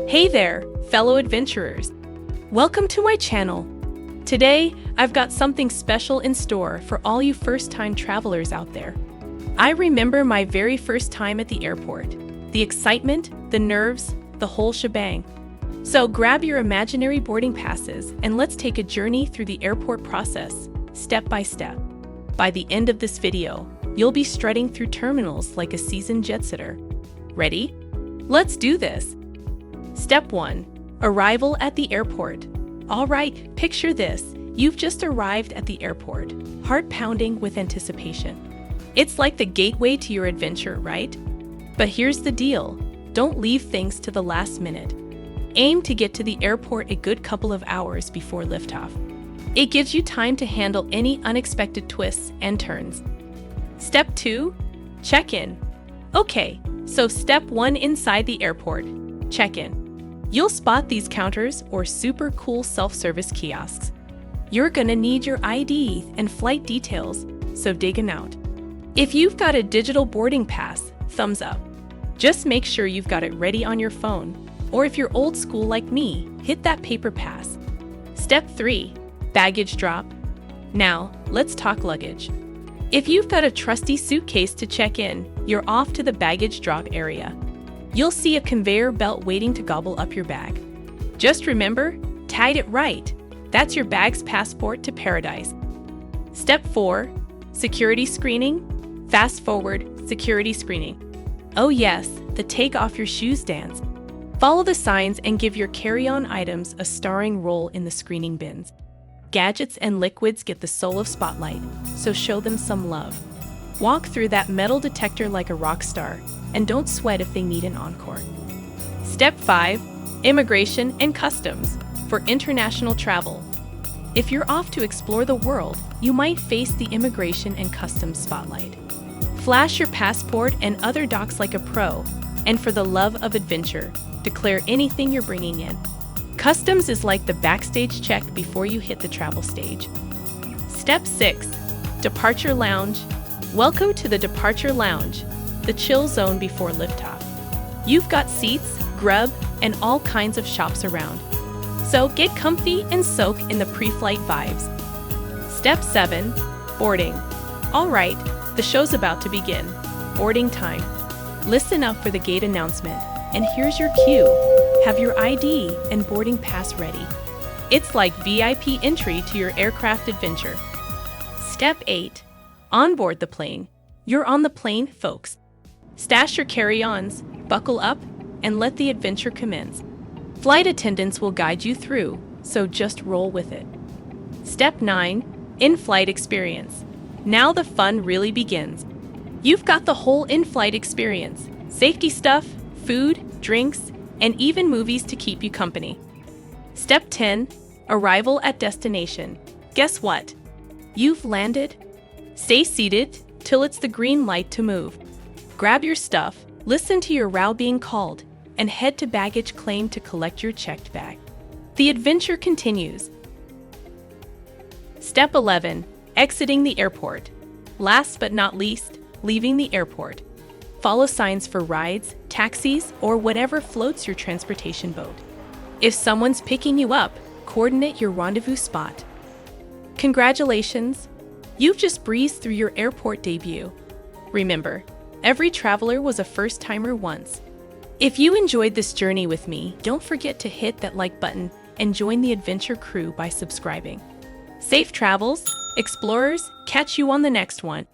Hey there, fellow adventurers! Welcome to my channel. Today, I've got something special in store for all you first-time travelers out there. I remember my very first time at the airport. The excitement, the nerves, the whole shebang. So grab your imaginary boarding passes and let's take a journey through the airport process, step by step. By the end of this video, you'll be strutting through terminals like a seasoned jet-setter. Ready? Let's do this! Step 1. Arrival at the airport. Alright, picture this. You've just arrived at the airport, heart pounding with anticipation. It's like the gateway to your adventure, right? But here's the deal. Don't leave things to the last minute. Aim to get to the airport a good couple of hours before liftoff. It gives you time to handle any unexpected twists and turns. Step 2. Check-in. Okay, so step 1 inside the airport. Check-in. You'll spot these counters or super cool self-service kiosks. You're gonna need your ID and flight details, so dig 'em out. If you've got a digital boarding pass, thumbs up. Just make sure you've got it ready on your phone, or if you're old school like me, hit that paper pass. Step 3. Baggage drop. Now, let's talk luggage. If you've got a trusty suitcase to check in, you're off to the baggage drop area. You'll see a conveyor belt waiting to gobble up your bag. Just remember, tag it right. That's your bag's passport to paradise. Step 4. Security screening. Fast forward, security screening. Oh yes, the take off your shoes dance. Follow the signs and give your carry-on items a starring role in the screening bins. Gadgets and liquids get the soul of spotlight, so show them some love. Walk through that metal detector like a rock star, and don't sweat if they need an encore. Step 5. Immigration and customs for international travel. If you're off to explore the world, you might face the immigration and customs spotlight. Flash your passport and other docs like a pro, and for the love of adventure, declare anything you're bringing in. Customs is like the backstage check before you hit the travel stage. Step 6. Departure lounge. Welcome to the departure lounge, the chill zone before liftoff. You've got seats, grub, and all kinds of shops around. So get comfy and soak in the pre-flight vibes. Step 7. Boarding. Alright, the show's about to begin. Boarding time. Listen up for the gate announcement, and here's your cue. Have your ID and boarding pass ready. It's like VIP entry to your aircraft adventure. Step 8. Onboard the plane. You're on the plane, folks. Stash your carry-ons, buckle up, and let the adventure commence. Flight attendants will guide you through, so just roll with it. Step 9. In-flight experience. Now the fun really begins. You've got the whole in-flight experience. Safety stuff, food, drinks, and even movies to keep you company. Step 10. Arrival at destination. Guess what? You've landed. Stay seated till it's the green light to move. Grab your stuff, listen to your row being called, and head to baggage claim to collect your checked bag. The adventure continues. Step 11. Exiting the airport. Last but not least, leaving the airport. Follow signs for rides, taxis, or whatever floats your transportation boat. If someone's picking you up, coordinate your rendezvous spot. Congratulations! You've just breezed through your airport debut. Remember, every traveler was a first-timer once. If you enjoyed this journey with me, don't forget to hit that like button and join the adventure crew by subscribing. Safe travels, explorers, catch you on the next one.